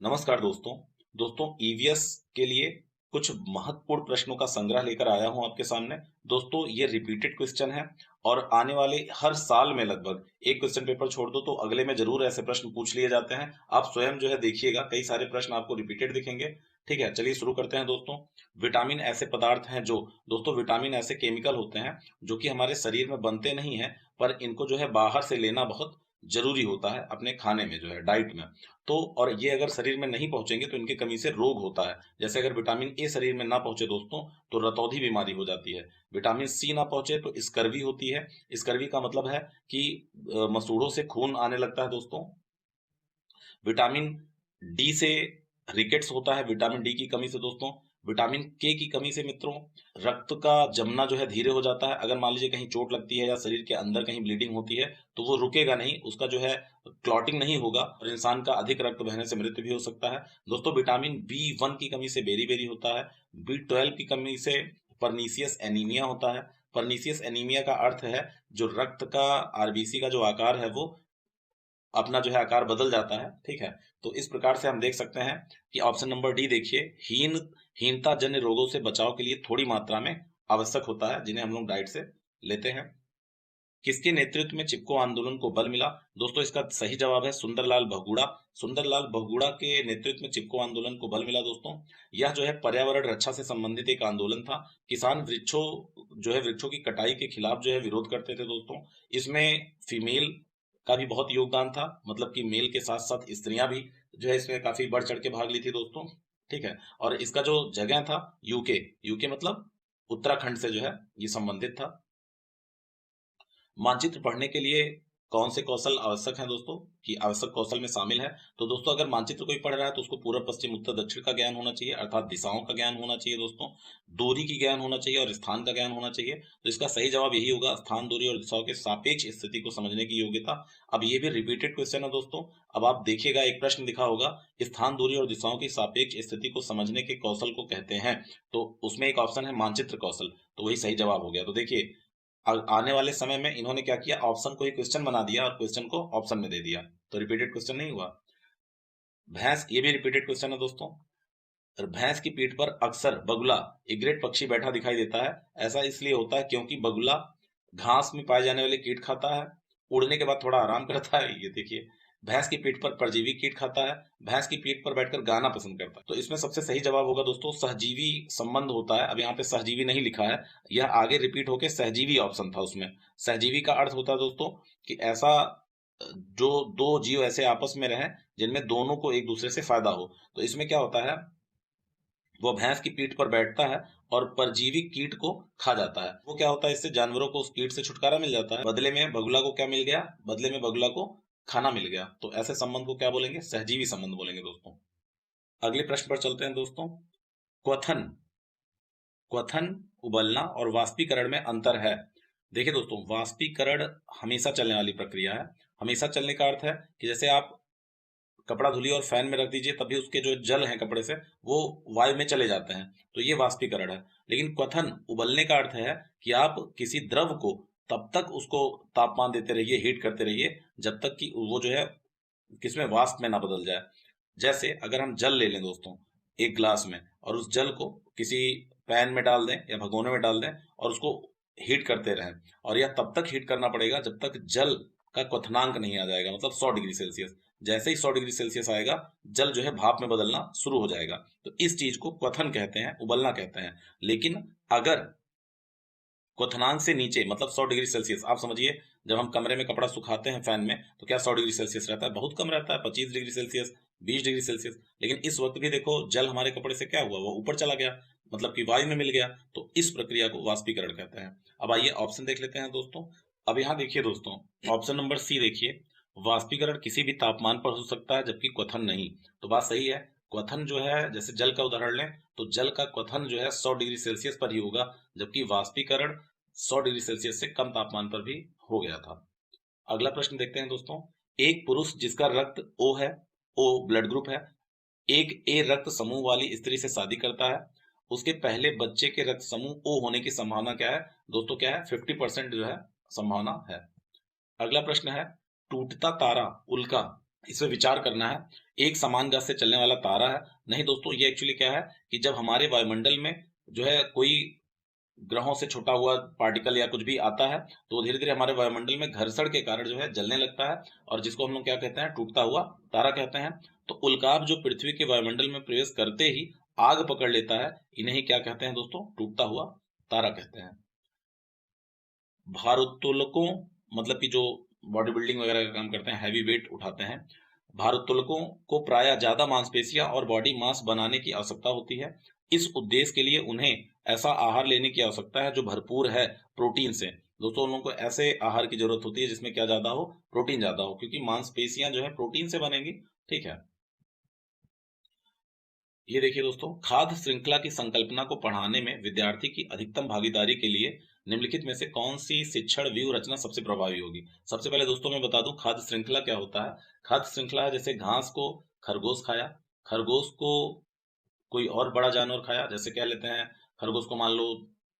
नमस्कार दोस्तों। दोस्तों, ईवीएस के लिए कुछ महत्वपूर्ण प्रश्नों का संग्रह लेकर आया हूं आपके सामने। दोस्तों, ये रिपीटेड क्वेश्चन है और आने वाले हर साल में लगभग एक क्वेश्चन पेपर छोड़ दो तो अगले में जरूर ऐसे प्रश्न पूछ लिए जाते हैं। आप स्वयं जो है देखिएगा, कई सारे प्रश्न आपको रिपीटेड दिखेंगे। ठीक है, चलिए शुरू करते हैं दोस्तों। विटामिन ऐसे पदार्थ हैं जो, दोस्तों विटामिन ऐसे केमिकल होते हैं जो कि हमारे शरीर में बनते नहीं है, पर इनको जो है बाहर से लेना बहुत जरूरी होता है अपने खाने में, जो है डाइट में। तो और ये अगर शरीर में नहीं पहुंचेंगे तो इनकी कमी से रोग होता है। जैसे अगर विटामिन ए शरीर में ना पहुंचे दोस्तों तो रतौंधी बीमारी हो जाती है। विटामिन सी ना पहुंचे तो स्कर्वी होती है। स्कर्वी का मतलब है कि मसूड़ों से खून आने लगता है दोस्तों। विटामिन डी से रिकेट्स होता है, विटामिन डी की कमी से दोस्तों। विटामिन के की कमी से मित्रों रक्त का जमना जो है धीरे हो जाता है। अगर मान लीजिए कहीं चोट लगती है या शरीर के अंदर कहीं ब्लीडिंग होती है तो वो रुकेगा नहीं, उसका जो है क्लॉटिंग नहीं होगा और इंसान का अधिक रक्त बहने से मृत्यु भी हो सकता है दोस्तों। विटामिन बी 1 की कमी से बेरी बेरी होता है। बी 12 की कमी से परनीसियस एनीमिया होता है। परनीसियस एनीमिया का अर्थ है जो रक्त का आरबीसी का जो आकार है वो अपना जो है आकार बदल जाता है। ठीक है, तो इस प्रकार से हम देख सकते हैं कि ऑप्शन नंबर डी देखिए, हीनता जन्य रोगों से बचाव के लिए थोड़ी मात्रा में आवश्यक होता है जिन्हें हम लोग डाइट से लेते हैं। किसके नेतृत्व में चिपको आंदोलन को बल मिला? दोस्तों इसका सही जवाब है सुंदरलाल बहुगुणा। सुंदरलाल बहुगुणा के नेतृत्व में चिपको आंदोलन को बल मिला दोस्तों। यह जो है पर्यावरण रक्षा से संबंधित एक आंदोलन था। किसान वृक्षों की कटाई के खिलाफ जो है विरोध करते थे दोस्तों। इसमें फीमेल का भी बहुत योगदान था, मतलब कि मेल के साथ साथ स्त्रियां भी जो है इसमें काफी बढ़ चढ़ के भाग ली थी दोस्तों। ठीक है, और इसका जो जगह था यूके, यूके मतलब उत्तराखंड से जो है ये संबंधित था। मानचित्र पढ़ने के लिए कौन से कौशल आवश्यक हैं दोस्तों, कि आवश्यक कौशल में शामिल है? तो दोस्तों अगर मानचित्र कोई पढ़ रहा है तो उसको पूर्व पश्चिम उत्तर दक्षिण का ज्ञान होना चाहिए, अर्थात दिशाओं का ज्ञान होना चाहिए दोस्तों। दूरी की ज्ञान होना चाहिए और स्थान का ज्ञान होना चाहिए। तो इसका सही जवाब यही होगा, स्थान, दूरी और दिशाओं के सापेक्ष स्थिति को समझने की योग्यता। अब ये भी रिपीटेड क्वेश्चन है दोस्तों। अब आप देखिएगा, एक प्रश्न लिखा होगा, स्थान, दूरी और दिशाओं की सापेक्ष स्थिति को समझने के कौशल को कहते हैं। तो उसमें एक ऑप्शन है मानचित्र कौशल, तो वही सही जवाब हो गया। तो देखिए आने वाले समय में इन्होंने क्या किया, ऑप्शन को ही क्वेश्चन बना दिया और क्वेश्चन को ऑप्शन में दे दिया, तो रिपीटेड क्वेश्चन नहीं हुआ। भैंस, ये भी रिपीटेड क्वेश्चन है दोस्तों। और भैंस की पीठ पर अक्सर बगुला, इग्रेट पक्षी बैठा दिखाई देता है। ऐसा इसलिए होता है क्योंकि बगुला घास में पाए जाने वाले कीट खाता है, उड़ने के बाद थोड़ा आराम करता है। ये देखिए, भैंस की पीठ पर परजीवी कीट खाता है, भैंस की पीठ पर बैठकर गाना पसंद करता है। तो इसमें सबसे सही जवाब होगा दोस्तों सहजीवी संबंध होता है। अब यहाँ पे सहजीवी नहीं लिखा है, यह आगे रिपीट होके सहजीवी ऑप्शन था उसमें। सहजीवी का अर्थ होता है दोस्तों कि ऐसा जो दो जीव ऐसे आपस में रहें जिनमें दोनों को एक दूसरे से फायदा हो। तो इसमें क्या होता है, वो भैंस की पीठ पर बैठता है और परजीवी कीट को खा जाता है। वो क्या होता है, इससे जानवरों को उस कीट से छुटकारा मिल जाता है। बदले में बगुला को क्या मिल गया, बदले में बगुला को खाना मिल गया। तो ऐसे संबंध को क्या बोलेंगे, सहजीवी संबंध बोलेंगे दोस्तों। अगले प्रश्न पर चलते हैं दोस्तों। क्वथन, क्वथन उबलना और वाष्पीकरण में अंतर है। देखिए दोस्तों, वाष्पीकरण हमेशा चलने वाली प्रक्रिया है। हमेशा चलने का अर्थ है कि जैसे आप कपड़ा धुलिए और फैन में रख दीजिए तभी उसके जो जल हैं कपड़े से वो वायु में चले जाते हैं, तो ये वाष्पीकरण है। लेकिन क्वथन, उबलने का अर्थ है कि आप किसी द्रव को तब तक उसको तापमान देते रहिए, हीट करते रहिए जब तक कि वो जो है किसमें, वाष्प में ना बदल जाए। जैसे अगर हम जल ले लें दोस्तों एक ग्लास में और उस जल को किसी पैन में डाल दें या भगोने में डाल दें और उसको हीट करते रहें, और यह तब तक हीट करना पड़ेगा जब तक जल का क्वथनांक नहीं आ जाएगा, मतलब 100 डिग्री सेल्सियस। जैसे ही 100 डिग्री सेल्सियस आएगा जल जो है भाप में बदलना शुरू हो जाएगा। तो इस चीज को क्वथन कहते हैं, उबलना कहते हैं। लेकिन अगर क्वथनांक से नीचे, मतलब 100 डिग्री सेल्सियस, आप समझिए जब हम कमरे में कपड़ा सुखाते हैं फैन में तो क्या 100 डिग्री सेल्सियस रहता है, बहुत कम रहता है, 25 डिग्री सेल्सियस, 20 डिग्री सेल्सियस। लेकिन इस वक्त भी देखो जल हमारे कपड़े से क्या हुआ, वो ऊपर चला गया, मतलब कि वायु में मिल गया। तो इस प्रक्रिया को वाष्पीकरण कहते हैं। अब आइए ऑप्शन देख लेते हैं दोस्तों। अब यहाँ देखिए दोस्तों, ऑप्शन नंबर सी देखिए, वाष्पीकरण किसी भी तापमान पर हो सकता है जबकि क्वथन नहीं। तो बात सही है, क्वथन जो है, जैसे जल का उदाहरण लें तो जल का क्वथन जो है 100 डिग्री सेल्सियस पर ही होगा, जबकि वाष्पीकरण 100 डिग्री सेल्सियस से कम तापमान पर भी हो गया था। अगला प्रश्न देखते हैं दोस्तों। एक पुरुष जिसका रक्त ओ है, ओ ब्लड ग्रुप है, एक ए रक्त समूह वाली स्त्री से शादी करता है, उसके पहले बच्चे के रक्त समूह ओ होने की संभावना क्या है? दोस्तों क्या है, 50% जो है संभावना है। अगला प्रश्न है, टूटता तारा उल्का इसमें विचार करना है। एक समान गति से चलने वाला तारा है, नहीं दोस्तों, ये एक्चुअली क्या है कि जब हमारे वायुमंडल में जो है कोई ग्रहों से छुटा हुआ पार्टिकल या कुछ भी आता है, तो वो धीरे धीरे हमारे वायुमंडल में घर्षण के कारण जो है जलने लगता है, और जिसको हम लोग क्या कहते हैं, टूटता हुआ तारा कहते हैं। तो उल्काप जो पृथ्वी के वायुमंडल में प्रवेश करते ही आग पकड़ लेता है, इन्हें ही क्या कहते हैं दोस्तों, टूटता हुआ तारा कहते हैं। भारोत्तोलकों, मतलब कि जो बॉडी बिल्डिंग वगैरह का काम करते हैं, हैवी वेट उठाते हैं, भारोत्तोलकों को प्रायः ज्यादा मांसपेशियां और बॉडी मास बनाने की आवश्यकता होती है। इस उद्देश्य के लिए उन्हें ऐसा आहार लेने की आवश्यकता है जो भरपूर है प्रोटीन से। दोस्तों, उन लोगों को ऐसे आहार की जरूरत होती है जिसमें क्या ज्यादा हो, प्रोटीन ज्यादा हो, क्योंकि मांसपेशियां जो है प्रोटीन से बनेंगी। ठीक है, ये देखिए दोस्तों, खाद्य श्रृंखला की संकल्पना को पढ़ाने में विद्यार्थी की अधिकतम भागीदारी के लिए निम्नलिखित में से कौन सी शिक्षण व्यूह रचना सबसे प्रभावी होगी। सबसे पहले दोस्तों मैं बता दूं, खाद्य श्रृंखला क्या होता है। खाद्य श्रृंखला है जैसे घास को खरगोश खाया, खरगोश को कोई और बड़ा जानवर खाया, जैसे कह लेते हैं खरगोश को मान लो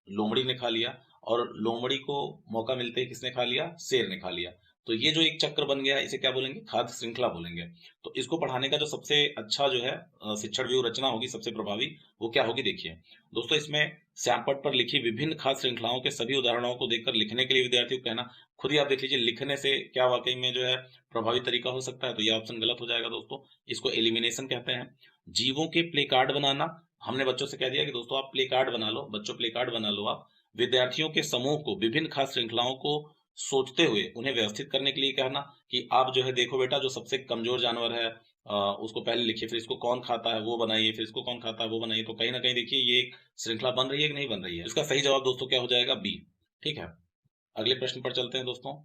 लोमड़ी ने खा लिया, और लोमड़ी को मौका मिलते ही किसने खा लिया, शेर ने खा लिया। तो ये जो एक चक्र बन गया, इसे क्या बोलेंगे, खाद्य श्रृंखला बोलेंगे। तो इसको पढ़ाने का जो सबसे अच्छा जो है शिक्षण व्यूह रचना होगी सबसे प्रभावी, वो क्या होगी, देखिए दोस्तों, इसमें श्यामपट्ट पर लिखी विभिन्न खाद्य श्रृंखलाओं के सभी उदाहरणों को देखकर लिखने के लिए विद्यार्थियों को कहना। खुद ही आप देख लीजिए, लिखने से क्या वाकई में जो है प्रभावी तरीका हो सकता है, तो ये ऑप्शन गलत हो जाएगा दोस्तों। इसको एलिमिनेशन कहते हैं। जीवों के प्ले कार्ड बनाना, हमने बच्चों से कह दिया कि दोस्तों आप प्ले कार्ड बना लो, बच्चों प्ले कार्ड बना लो आप। विद्यार्थियों के समूह को विभिन्न खाद्य श्रृंखलाओं को सोचते हुए उन्हें व्यवस्थित करने के लिए कहना कि आप जो है देखो बेटा, जो सबसे कमजोर जानवर है उसको पहले लिखिए, फिर इसको कौन खाता है वो बनाइए, फिर इसको कौन खाता है वो बनाइए। तो कहीं ना कहीं देखिए ये एक श्रृंखला बन रही है कि नहीं बन रही है। इसका सही जवाब दोस्तों क्या हो जाएगा, बी। ठीक है, अगले प्रश्न पर चलते हैं दोस्तों।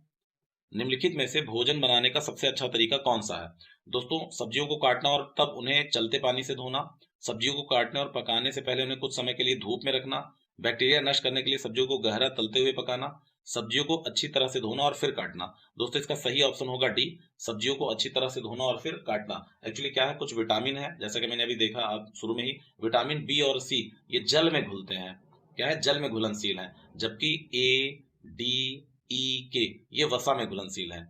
निम्नलिखित में से भोजन बनाने का सबसे अच्छा तरीका कौन सा है। दोस्तों, सब्जियों को काटना और तब उन्हें चलते पानी से धोना, सब्जियों को काटने और पकाने से पहले उन्हें कुछ समय के लिए धूप में रखना, बैक्टीरिया नष्ट करने के लिए सब्जियों को गहरा तलते हुए पकाना, सब्जियों को अच्छी तरह से धोना और फिर काटना। दोस्तों, इसका सही ऑप्शन होगा डी, सब्जियों को अच्छी तरह से धोना और फिर काटना। एक्चुअली क्या है, कुछ विटामिन है, जैसा कि मैंने अभी देखा आप शुरू में ही, विटामिन बी और सी ये जल में घुलते हैं, क्या है, जल में घुलनशील है, जबकि ए, डी, ई, के ये वसा में घुलनशील है,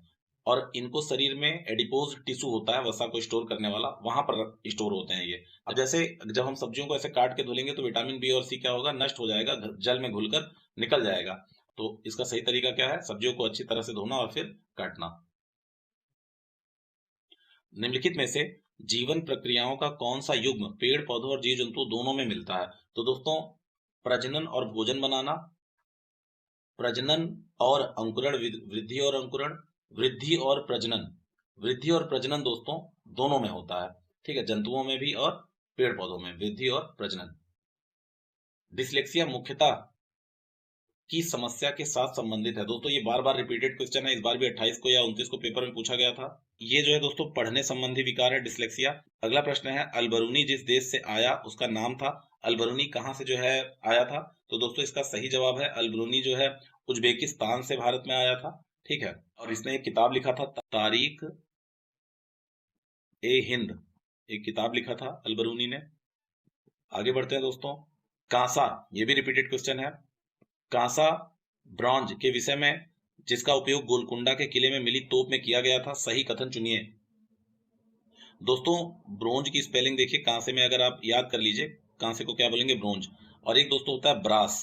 और इनको शरीर में एडिपोज टिश्यू होता है वसा को स्टोर करने वाला, वहां पर स्टोर होते हैं ये। अब जैसे जब हम सब्जियों को ऐसे काट के धुलेंगे तो विटामिन बी और सी क्या होगा, नष्ट हो जाएगा, जल में घुलकर निकल जाएगा। तो इसका सही तरीका क्या है, सब्जियों को अच्छी तरह से धोना और फिर काटना। निम्नलिखित में से जीवन प्रक्रियाओं का कौन सा युग्म पेड़ पौधों और जीव जंतु दोनों में मिलता है। तो दोस्तों, प्रजनन और भोजन बनाना, प्रजनन और अंकुरण, वृद्धि और अंकुरण, वृद्धि और प्रजनन, वृद्धि और प्रजनन दोस्तों दोनों में होता है। ठीक है, जंतुओं में भी और पेड़ पौधों में वृद्धि और प्रजनन। डिसलेक्सिया मुख्यतः की समस्या के साथ संबंधित है। दोस्तों, ये बार बार रिपीटेड क्वेश्चन है, इस बार भी 28 को या 29 को पेपर में पूछा गया था। ये जो है दोस्तों पढ़ने संबंधी विकार है, डिसलेक्सिया। अगला प्रश्न है, अलबरूनी जिस देश से आया उसका नाम था। अलबरूनी कहाँ से जो है आया था। तो दोस्तों इसका सही जवाब है, अलबरूनी जो है उज्बेकिस्तान से भारत में आया था। ठीक है, और इसने एक किताब लिखा था, तारीख ए हिंद, एक किताब लिखा था अलबरूनी ने। आगे बढ़ते हैं दोस्तों। कांसा, ये भी रिपीटेड क्वेश्चन है। कांसा ब्रॉन्ज के विषय में जिसका उपयोग गोलकुंडा के किले में मिली तोप में किया गया था, सही कथन चुनिए। दोस्तों, ब्रोंज की स्पेलिंग देखिए, कांसे में अगर आप याद कर लीजिए, कांसे को क्या बोलेंगे, ब्रोंज। और एक दोस्तों होता है ब्रास।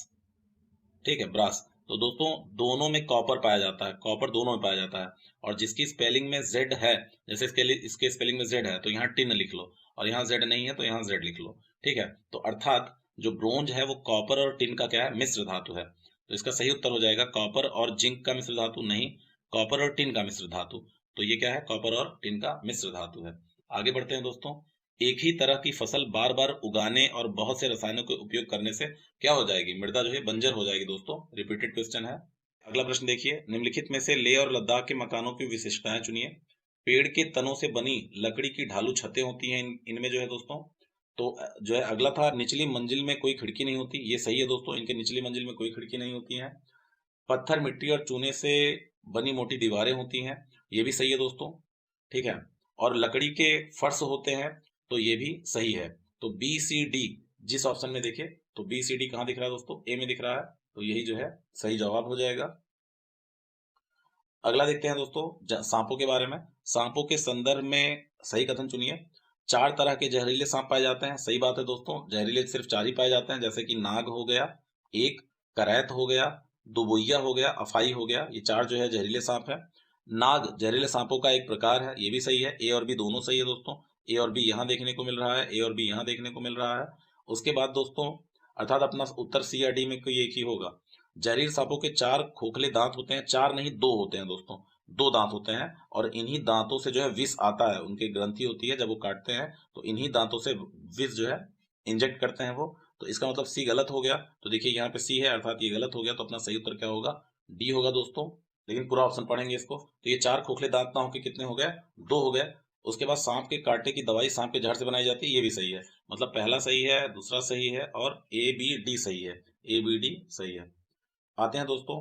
ठीक है, ब्रास। तो दोस्तों दोनों में कॉपर पाया जाता है, कॉपर दोनों में पाया जाता है। और जिसकी स्पेलिंग में जेड है, जैसे इसके स्पेलिंग में जेड है तो यहाँ टिन लिख लो, और यहाँ जेड नहीं है तो यहाँ जेड लिख लो। ठीक है, तो अर्थात जो ब्रोंज है वो कॉपर और टिन का क्या है, मिश्र धातु है। तो इसका सही उत्तर हो जाएगा कॉपर और जिंक का मिश्र धातु नहीं, कॉपर और टिन का मिश्र धातु। तो ये क्या है, कॉपर और टिन का मिश्र धातु है। आगे बढ़ते हैं दोस्तों। एक ही तरह की फसल बार बार उगाने और बहुत से रसायनों के उपयोग करने से क्या हो जाएगी, मृदा जो है बंजर हो जाएगी। दोस्तों रिपीटेड क्वेश्चन है। अगला प्रश्न देखिए, निम्नलिखित में से लेह और लद्दाख के मकानों की विशेषताएं चुनिए। पेड़ के तनों से बनी लकड़ी की ढालू छतें होती हैं इनमें जो है दोस्तों। तो जो है अगला था, निचली मंजिल में कोई खिड़की नहीं होती, ये सही है दोस्तों, इनके निचली मंजिल में कोई खिड़की नहीं होती है। पत्थर मिट्टी और चूने से बनी मोटी दीवारें होती हैं, ये भी सही है दोस्तों। ठीक है, और लकड़ी के फर्श होते हैं, तो ये भी सही है। तो बी सी डी जिस ऑप्शन में देखे, तो बी सी डी कहाँ दिख रहा है दोस्तों, ए में दिख रहा है, तो यही जो है सही जवाब हो जाएगा। अगला देखते हैं दोस्तों सांपों के बारे में। सांपों के संदर्भ में सही कथन चुनिए। 4 तरह के जहरीले सांप पाए जाते हैं। सही बात है दोस्तों, जहरीले सिर्फ 4 ही पाए जाते हैं, जैसे कि नाग हो गया, एक करैत हो गया, दुबोइया हो गया, अफाई हो गया। ये 4 जो है जहरीले सांप है। नाग जहरीले सांपों का एक प्रकार है, ये भी सही है। ए और बी दोनों सही है दोस्तों। ए और बी यहाँ देखने को मिल रहा है, ए और बी यहाँ देखने को मिल रहा है। उसके बाद दोस्तों, अर्थात अपना उत्तर सी या डी में कोई एक ही होगा। जहरीले सांपों के 4 खोखले दांत होते हैं। 4 नहीं 2 होते हैं दोस्तों, 2 दांत होते हैं। और इन्हीं दांतों से जो है विष आता है, उनकी ग्रंथि होती है, जब वो काटते हैं तो इन्हीं दांतों से विष जो है इंजेक्ट करते हैं वो। तो इसका मतलब सी गलत हो गया। तो देखिए यहाँ पे सी है, अर्थात ये गलत हो गया। तो अपना सही उत्तर क्या होगा? डी होगा दोस्तों। लेकिन पूरा ऑप्शन पढ़ेंगे इसको, तो ये 4 खोखले दांत ना होके कितने हो गए? 2 हो गए। उसके बाद सांप के कांटे की दवाई सांप के जहर से बनाई जाती है, ये भी सही है। मतलब पहला सही है, दूसरा सही है, और ए बी डी सही है। ए बी डी सही है। आते हैं दोस्तों,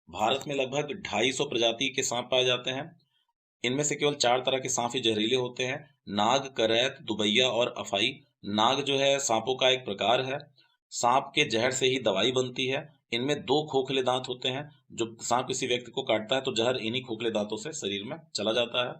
भारत में लगभग 250 प्रजाति के सांप पाए जाते हैं। इनमें से केवल 4 तरह के सांप ही जहरीले होते हैं, नाग, करैत, दुबैया और अफाई। नाग जो है सांपों का एक प्रकार है। सांप के जहर से ही दवाई बनती है। इनमें 2 खोखले दांत होते हैं। जो सांप किसी व्यक्ति को काटता है तो जहर इन्हीं खोखले दांतों से शरीर में चला जाता है।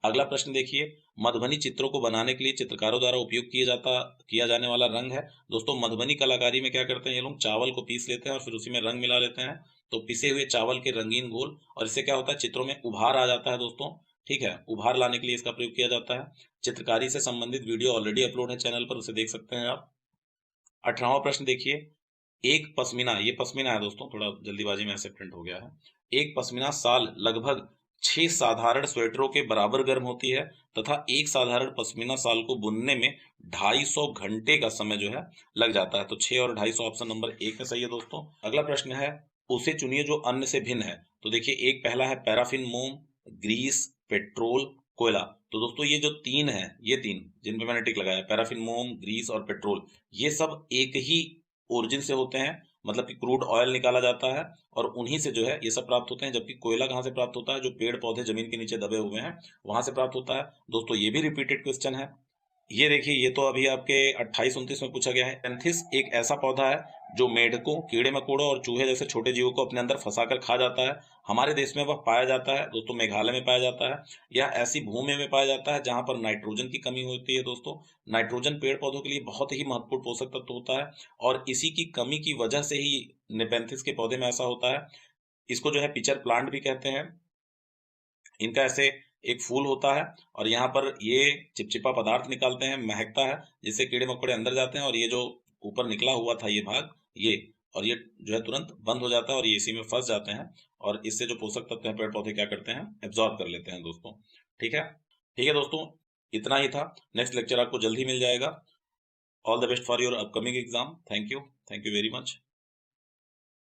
अगला प्रश्न देखिए, मधुबनी चित्रों को बनाने के लिए चित्रकारों द्वारा उपयोग किया जाने वाला रंग है। दोस्तों मधुबनी कलाकारी में क्या करते हैं ये लोग? चावल को पीस लेते हैं और फिर उसी में रंग मिला लेते हैं। तो पिसे हुए चावल के रंगीन घोल, और इससे क्या होता है? चित्रों में उभार आ जाता है दोस्तों। ठीक है, उभार लाने के लिए इसका प्रयोग किया जाता है। चित्रकारी से संबंधित वीडियो ऑलरेडी अपलोड है चैनल पर, उसे देख सकते हैं आप। 18वां प्रश्न देखिए, एक पश्मीना, ये पश्मीना है दोस्तों, थोड़ा जल्दीबाजी में ऐसे प्रिंट हो गया है। एक पश्मीना साल लगभग 6 साधारण स्वेटरों के बराबर गर्म होती है, तथा एक साधारण पश्मीना साल को बुनने में 250 घंटे का समय जो है लग जाता है। तो 6 और 250 ऑप्शन नंबर 1 में सही है दोस्तों। अगला प्रश्न है, उसे चुनिए जो अन्य से भिन्न है। तो देखिए, एक पहला है पैराफिन, मोम, ग्रीस, पेट्रोल, कोयला। तो दोस्तों ये जो 3 है, ये 3 जिन पे मैंने टिक लगाया, पैराफिन, मोम, ग्रीस और पेट्रोल, ये सब एक ही ओरिजिन से होते हैं। मतलब कि क्रूड ऑयल निकाला जाता है और उन्हीं से जो है ये सब प्राप्त होते हैं। जबकि कोयला कहाँ से प्राप्त होता है? जो पेड़ पौधे जमीन के नीचे दबे हुए हैं वहां से प्राप्त होता है। दोस्तों ये भी रिपीटेड क्वेश्चन है। ये देखिए, ये तो अभी आपके 28-29 में पूछा गया है। एंथिस एक ऐसा पौधा है जो मेढकों, कीड़े मकोड़ों और चूहे जैसे छोटे जीवों को अपने अंदर फंसाकर खा जाता है। हमारे देश में वह पाया जाता है दोस्तों, मेघालय में पाया जाता है। यह ऐसी भूमि में पाया जाता है जहां पर नाइट्रोजन की कमी होती है दोस्तों। नाइट्रोजन पेड़ पौधों के लिए बहुत ही महत्वपूर्ण पोषक तत्व होता है, और इसी की कमी की वजह से ही नेपेंथिस के पौधे में ऐसा होता है। इसको जो है पिचर प्लांट भी कहते हैं। इनका ऐसे एक फूल होता है और यहाँ पर ये चिपचिपा पदार्थ निकालते हैं, महकता है, जिससे कीड़े मकोड़े अंदर जाते हैं, और ये जो ऊपर निकला हुआ था ये भाग, ये और ये जो है तुरंत बंद हो जाता है और ये इसी में फंस जाते हैं। और इससे जो पोषक तत्व हैं पेड़ पौधे क्या करते हैं? एब्जॉर्ब कर लेते हैं दोस्तों। ठीक है, ठीक है दोस्तों, इतना ही था। नेक्स्ट लेक्चर आपको जल्द ही मिल जाएगा। All the best for your upcoming exam. Thank you very much.